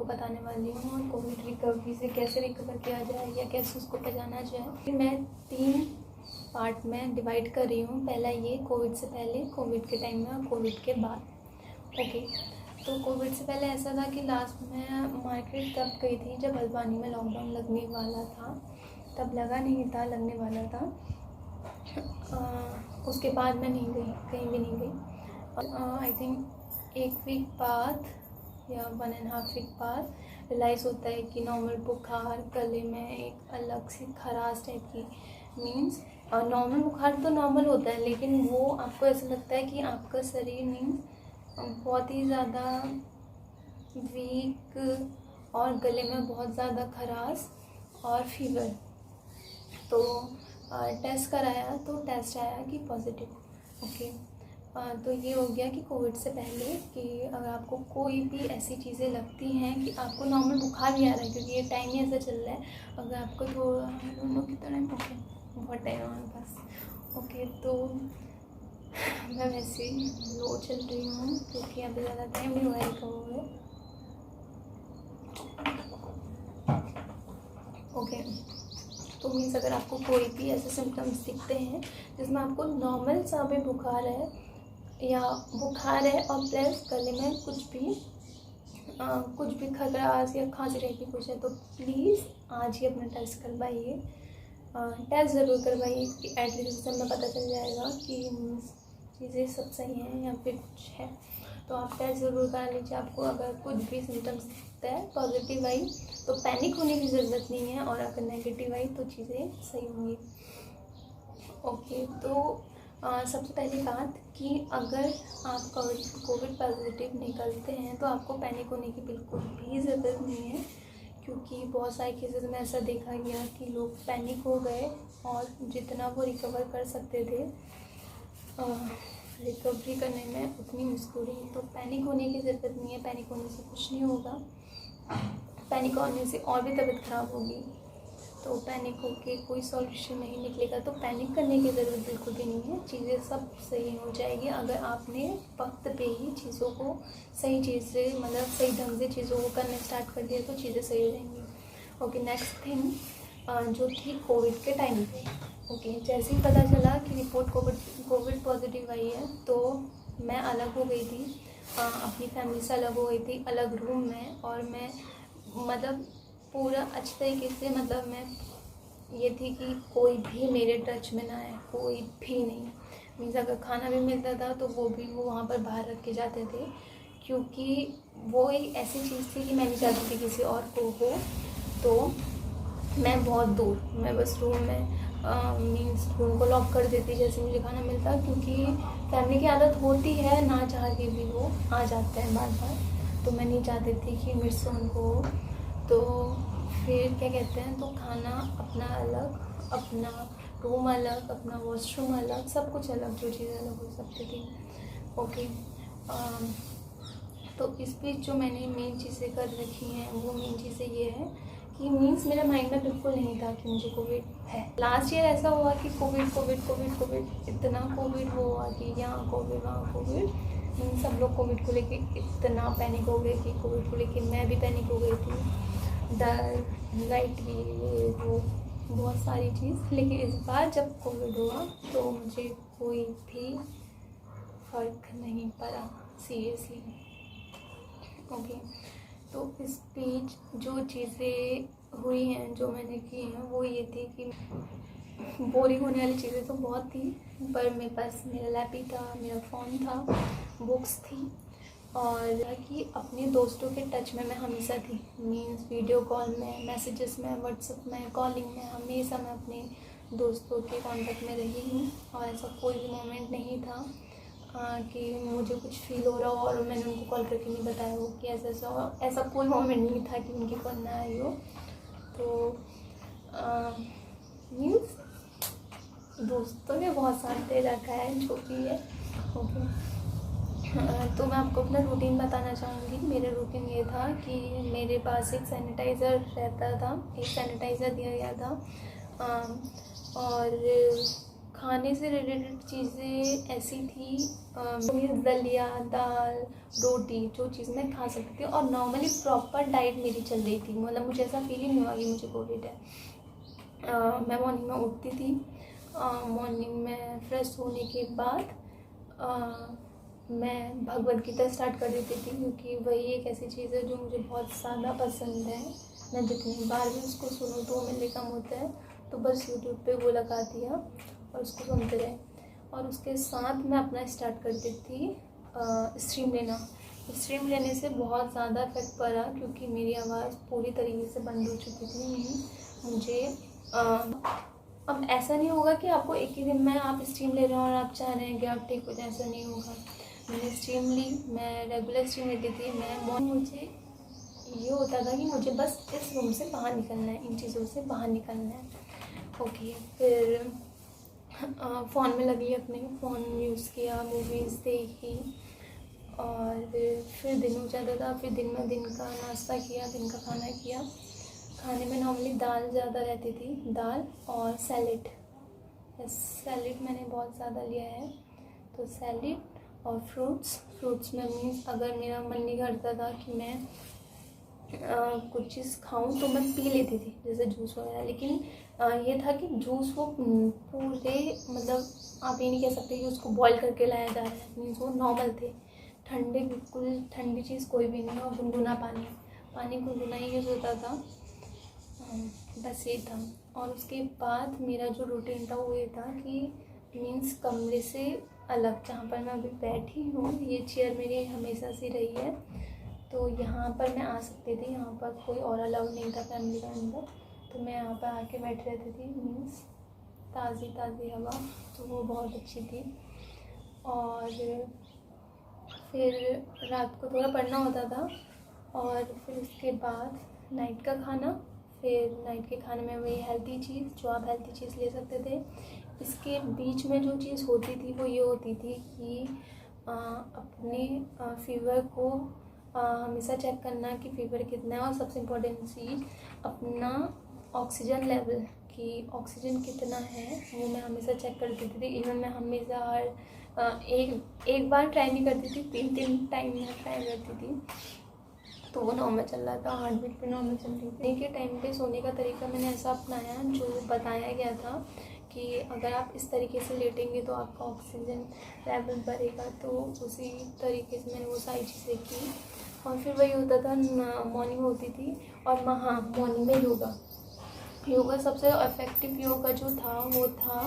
बताने वाली हूँ और कोविड रिकवरी से कैसे रिकवर किया जाए या कैसे उसको पहचाना जाए। मैं 3 पार्ट में डिवाइड कर रही हूँ। पहला ये कोविड से पहले, कोविड के टाइम में और कोविड के बाद। ओके, तो कोविड से पहले ऐसा था कि लास्ट में मार्केट तब गई थी जब हल्द्वानी में लॉकडाउन लगने वाला था। तब लगा नहीं था, लगने वाला था। उसके बाद मैं नहीं गई, कहीं भी नहीं गई। आई थिंक 1 वीक बाद या 1.5 वीक बाद रियलाइज़ होता है कि नॉर्मल बुखार, गले में एक अलग सी खराश टाइप की, मीन्स नॉर्मल बुखार तो नॉर्मल होता है, लेकिन वो आपको ऐसा लगता है कि आपका शरीर मीन्स बहुत ही ज़्यादा वीक और गले में बहुत ज़्यादा खराश और फीवर। तो टेस्ट कराया तो टेस्ट आया कि पॉजिटिव। ओके, तो ये हो गया कि कोविड से पहले कि अगर आपको कोई भी ऐसी चीज़ें लगती हैं कि आपको नॉर्मल बुखार भी आ रहा है, क्योंकि ये टाइम ही ऐसा चल रहा है। अगर आपको थोड़ा कितना टाइम, ओके बहुत टाइम है हमारे पास। ओके, तो मैं वैसे ही लो चल रही हूँ क्योंकि अभी ज़्यादा टाइम नहीं हुआ रिकवर। ओके, तो मीन्स अगर आपको कोई भी ऐसे सिम्टम्स दिखते हैं जिसमें आपको नॉर्मल सा भी बुखार है या बुखार है और प्लस गले में कुछ भी खराश या खांसी टाइप की कुछ है, तो प्लीज़ आज ही अपना टेस्ट करवाइए। टेस्ट ज़रूर करवाइए कि एटलीस्ट उससे हमें पता चल जाएगा कि चीज़ें सब सही हैं या फिर कुछ है। तो आप टेस्ट ज़रूर करा लीजिए। आपको अगर कुछ भी सिम्टम्स दिखता है पॉजिटिव आई तो पैनिक होने की ज़रूरत नहीं है, और अगर नेगेटिव आई तो चीज़ें सही होंगी। ओके, तो सबसे पहली बात कि अगर आप कोविड पॉजिटिव निकलते हैं तो आपको पैनिक होने की बिल्कुल भी ज़रूरत नहीं है, क्योंकि बहुत सारे केसेस में ऐसा देखा गया कि लोग पैनिक हो गए और जितना वो रिकवर कर सकते थे रिकवरी करने में उतनी मुश्किल हुई। तो पैनिक होने की ज़रूरत नहीं है, पैनिक होने से कुछ नहीं होगा। पैनिक होने से और भी तबीयत ख़राब होगी। तो पैनिक होके कोई सॉल्यूशन नहीं निकलेगा, तो पैनिक करने की ज़रूरत बिल्कुल भी नहीं है। चीज़ें सब सही हो जाएगी अगर आपने वक्त पे ही चीज़ों को सही चीज़ से, मतलब सही ढंग से चीज़ों को करने स्टार्ट कर दिया तो चीज़ें सही हो जाएंगी। ओके, नेक्स्ट थिंग जो थी कोविड के टाइम पे। ओके, जैसे ही पता चला कि रिपोर्ट कोविड पॉजिटिव आई है तो मैं अलग हो गई थी, अपनी फैमिली से अलग हो गई थी, अलग रूम में। और मैं मतलब पूरा अच्छे तरीके से, मतलब मैं ये थी कि कोई भी मेरे टच में ना आए, कोई भी नहीं। मीन्स अगर खाना भी मिलता था तो वो भी वो वहाँ पर बाहर रख के जाते थे, क्योंकि वो एक ऐसी चीज़ थी कि मैं नहीं चाहती थी किसी और को हो। तो मैं बहुत दूर, मैं बस रूम में मीन्स रूम को लॉक कर देती जैसे मुझे खाना मिलता, क्योंकि फैमिली की आदत होती है ना चाह के भी वो आ जाते हैं बार बार। तो मैं नहीं चाहती थी कि मेरे से उनको हो। तो फिर क्या कहते हैं, तो खाना अपना अलग, अपना रूम अलग, अपना वॉशरूम अलग, सब कुछ अलग, जो चीज़ें अलग हो सकती थी। ओके, तो इस बीच जो मैंने मेन चीज़ें कर रखी हैं वो मेन चीज़ें ये है कि मीन्स मेरे माइंड में बिल्कुल नहीं था कि मुझे कोविड है। लास्ट ईयर ऐसा हुआ कि कोविड इतना कोविड हुआ कि यहाँ कोविड वहाँ कोविड, मीन्स सब लोग कोविड को लेके इतना पैनिक हो गए कि कोविड को लेके मैं भी पैनिक हो गई थी, डर, एंग्जाइटी, वो बहुत सारी चीज़। लेकिन इस बार जब कोविड हुआ तो मुझे कोई भी फ़र्क नहीं पड़ा, सीरियसली। ओके, तो इस बीच जो चीज़ें हुई हैं, जो मैंने की हैं, वो ये थी कि बोरिंग होने वाली चीज़ें तो बहुत थी, पर मेरे पास मेरा लैपटॉप था, मेरा फ़ोन था, बुक्स थी, और कि अपने दोस्तों के टच में मैं हमेशा थी। मीन्स वीडियो कॉल में, मैसेजेस में, व्हाट्सएप में, कॉलिंग में, हमेशा मैं अपने दोस्तों के कांटेक्ट में रही हूँ। और ऐसा कोई भी मोमेंट नहीं था कि मुझे कुछ फील हो रहा हो और मैंने उनको कॉल करके नहीं बताया हो कि ऐसा कोई मोमेंट नहीं था कि उनकी कॉल ना आई हो। तो मीन्स दोस्तों ने बहुत साथ दे रखा है, जो भी है। ओके, तो मैं आपको अपना रूटीन बताना चाहूँगी। मेरा रूटीन ये था कि मेरे पास एक सैनिटाइज़र रहता था, एक सैनिटाइज़र दिया गया था, और खाने से रिलेटेड चीज़ें ऐसी थी, दलिया, दाल, रोटी, जो चीज़ मैं खा सकती थी और नॉर्मली प्रॉपर डाइट मेरी चल रही थी। मतलब मुझे ऐसा फील ही नहीं हुआ कि मुझे कोविड है। मैं मॉर्निंग में उठती थी, मॉर्निंग में फ्रेश होने के बाद मैं भगवद गीता स्टार्ट कर देती थी, क्योंकि वही एक ऐसी चीज़ है जो मुझे बहुत ज़्यादा पसंद है। मैं जितनी बार भी उसको सुनूँ तो मेरे कम होता है, तो बस यूट्यूब पे वो लगा दिया और उसको सुनते रहे। और उसके साथ मैं अपना स्टार्ट कर देती थी स्ट्रीम लेना। स्ट्रीम लेने से बहुत ज़्यादा इफेक्ट पड़ा, क्योंकि मेरी आवाज़ पूरी तरीके से बंद हो चुकी थी। मुझे अब ऐसा नहीं होगा कि आपको एक ही दिन में आप स्ट्रीम ले रहे हो और आप चाह रहे हैं कि आप ठीक हो जाए, ऐसा नहीं होगा। मैंने स्ट्रीम ली, मैं रेगुलर स्ट्रीम लेती थी। मुझे ये होता था कि मुझे बस इस रूम से बाहर निकलना है, इन चीज़ों से बाहर निकलना है। ओके, फिर फ़ोन में लगी, अपने फ़ोन यूज़ किया, मूवीज़ देखी, और फिर दिन हो जाता था। फिर दिन में दिन का नाश्ता किया, दिन का खाना किया। खाने में नॉर्मली दाल ज़्यादा रहती थी, दाल और सैलेड। सैलेड मैंने बहुत ज़्यादा लिया है, तो सैलेड और फ्रूट्स में मीन्स अगर मेरा मन नहीं करता था कि मैं कुछ चीज़ खाऊं तो मैं पी लेती थी, जैसे जूस वगैरह। लेकिन ये था कि जूस वो पूरे, मतलब आप ये नहीं कह सकते कि उसको बॉईल करके लाया जा रहा है, मीन्स वो नॉर्मल थे, ठंडे, बिल्कुल ठंडी चीज़ कोई भी नहीं, और गुनगुना पानी गुनगुना ही यूज़ होता था। बस ये था। और उसके बाद मेरा जो रूटीन था वो ये था कि मीन्स कमरे से अलग, जहाँ पर मैं अभी बैठी हूँ, ये चेयर मेरी हमेशा से रही है, तो यहाँ पर मैं आ सकती थी। यहाँ पर कोई और अलाउड नहीं था फैमिली के अंदर, तो मैं यहाँ पर आके बैठ रहती थी। मीन्स ताज़ी हवा, तो वो बहुत अच्छी थी। और फिर रात को थोड़ा पढ़ना होता था, और फिर उसके बाद नाइट का खाना। फिर नाइट के खाने में वही हेल्दी चीज़, जो आप हेल्दी चीज़ ले सकते थे। इसके बीच में जो चीज़ होती थी वो ये होती थी कि अपने फीवर को हमेशा चेक करना कि फ़ीवर कितना है, और सबसे इम्पोर्टेंट चीज़ अपना ऑक्सीजन लेवल, कि ऑक्सीजन कितना है, वो मैं हमेशा चेक करती थी। इवन मैं हमेशा हर एक बार ट्राई नहीं करती थी, 3 टाइम मैं ट्राई करती थी, तो वो नॉर्मल चल रहा था, हार्ट बीट भी नॉर्मल चल रही थी। के टाइम पे सोने का तरीका मैंने ऐसा अपनाया जो बताया गया था कि अगर आप इस तरीके से लेटेंगे तो आपका ऑक्सीजन लेवल बढ़ेगा, तो उसी तरीके से मैंने वो सारी चीज़ें की। और फिर वही होता था, मॉर्निंग होती थी, और हाँ, मॉर्निंग में योगा सबसे इफ़ेक्टिव योगा जो था वो था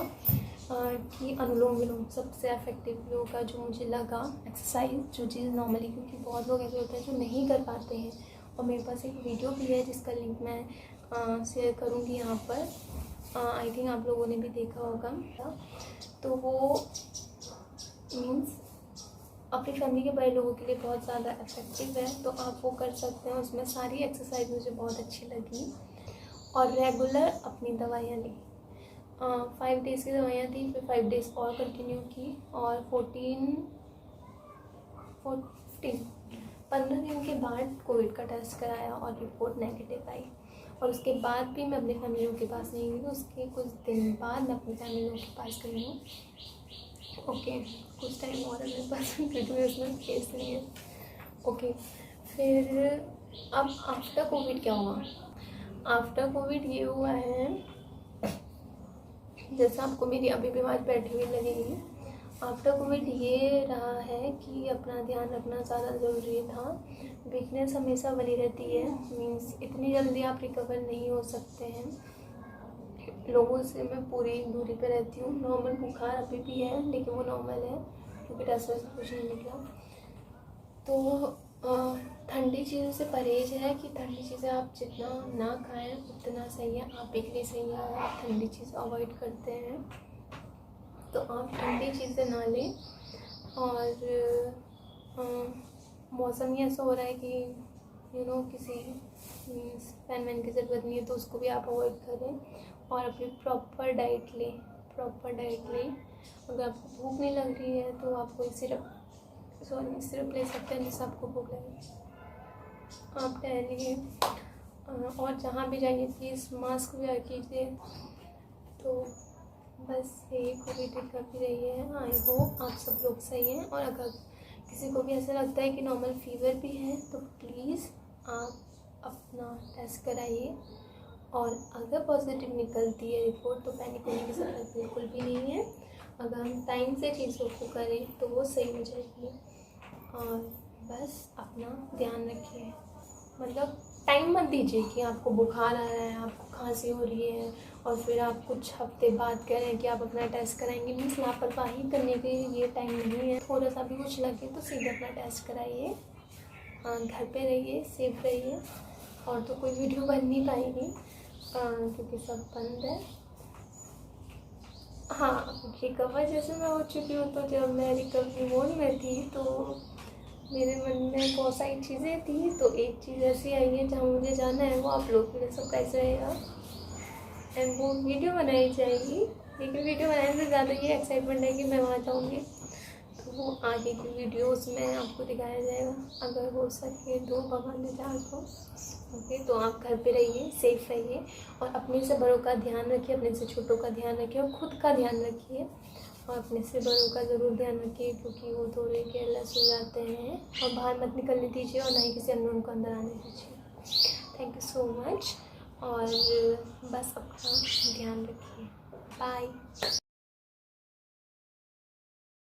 कि अनुलोम विलोम। सबसे इफेक्टिव योगा जो मुझे लगा, एक्सरसाइज, जो चीज़ नॉर्मली, क्योंकि बहुत लोग ऐसे होते हैं जो नहीं कर पाते हैं, और मेरे पास एक वीडियो भी है जिसका लिंक मैं शेयर करूँगी यहाँ पर। आई थिंक आप लोगों ने भी देखा होगा। तो वो मीन्स अपनी फैमिली के बड़े लोगों के लिए बहुत ज़्यादा इफेक्टिव है, तो आप वो कर सकते हैं। उसमें सारी एक्सरसाइज मुझे बहुत अच्छी लगी, और रेगुलर अपनी दवाइयाँ ली। 5 डेज़ की दवाइयाँ थी, फिर 5 डेज़ और कंटिन्यू की, और 15 दिन के बाद कोविड का टेस्ट कराया और रिपोर्ट नेगेटिव आई। और उसके बाद भी मैं अपने फैमिलियों के पास नहीं गई, उसके कुछ दिन बाद मैं अपनी फैमिलियों के पास गई हूँ। ओके, कुछ टाइम और मेरे पास, क्योंकि उसमें केस नहीं है। ओके, फिर अब आफ्टर कोविड क्या हुआ? आफ्टर कोविड ये हुआ है, जैसा आपको मेरी अभी भी आवाज़ बैठी हुई लगेगी, आफ्टर कोविड ये रहा है कि अपना ध्यान रखना ज़्यादा ज़रूरी था। वीकनेस हमेशा बनी रहती है, मीन्स इतनी जल्दी आप रिकवर नहीं हो सकते हैं। लोगों से मैं पूरी दूरी पे रहती हूँ। नॉर्मल बुखार अभी भी है, लेकिन वो नॉर्मल है, क्योंकि टेस्ट वैसे कुछ नहीं निकला। तो ठंडी चीज़ों से परहेज है कि ठंडी चीज़ें आप जितना ना खाएं उतना सही है, आप के लिए सही है। आप ठंडी चीज़ अवॉइड करते हैं तो आप ठंडी चीज़ें ना लें। और मौसम ही ऐसा हो रहा है कि किसी फैन वैन की ज़रूरत नहीं है, तो उसको भी आप अवॉइड करें, और अपनी प्रॉपर डाइट लें। अगर आपको भूख नहीं लग रही है तो आप कोई सिरप ले सकते हैं जिससे आपको भूख लगे। आप टहलिए, और जहाँ भी जाइए प्लीज़ मास्क वेयर कीजिए। तो बस यही कोविड कर भी रही है। आई होप आप सब लोग सही हैं, और अगर किसी को भी ऐसा लगता है कि नॉर्मल फीवर भी है तो प्लीज़ आप अपना टेस्ट कराइए, और अगर पॉजिटिव निकलती है रिपोर्ट तो पैनिक होने की ज़रूरत बिल्कुल भी नहीं है। अगर हम टाइम से चीज़ों को करें तो वो सही हो जाएगी। और बस अपना ध्यान रखिए, मतलब टाइम मत दीजिए कि आपको बुखार आ रहा है, आपको खांसी हो रही है और फिर आप कुछ हफ्ते बाद कह रहे हैं कि आप अपना टेस्ट कराएंगे। मीन्स लापरवाही करने के ये टाइम नहीं है। थोड़ा सा भी कुछ लगे तो सीधे अपना टेस्ट कराइए, घर पे रहिए, सेफ रहिए। और तो कोई वीडियो बन नहीं पाएगी क्योंकि सब बंद है। हाँ, रिकवर जैसे मैं हो चुकी हूँ, तो जब मैं रिकवरी मोड में थी तो मेरे मन में बहुत सारी चीज़ें थी। तो एक चीज़ ऐसी आई है जहाँ मुझे जाना है, वो आप लोग के लिए सरप्राइज रहेगा एंड वो वीडियो बनाई जाएगी। लेकिन वीडियो बनाने से ज़्यादा ये एक्साइटमेंट है कि मैं वहाँ जाऊँगी, तो वो आगे की वीडियोस में आपको दिखाया जाएगा अगर हो सके तो, भगवान ने चाहा तो। ओके, तो आप घर पे रहिए, सेफ रहिए, और अपने से बड़ों का ध्यान रखिए, अपने से छोटों का ध्यान रखिए, और ख़ुद का ध्यान रखिए। और अपने से बड़ों का ज़रूर ध्यान रखिए क्योंकि वो थोड़े केयरलेस हो जाते हैं। और बाहर मत निकलने दीजिए, और ना ही किसी अननोन को अंदर आने दीजिए। थैंक यू सो मच, और बस अपना ध्यान रखिए। बाय।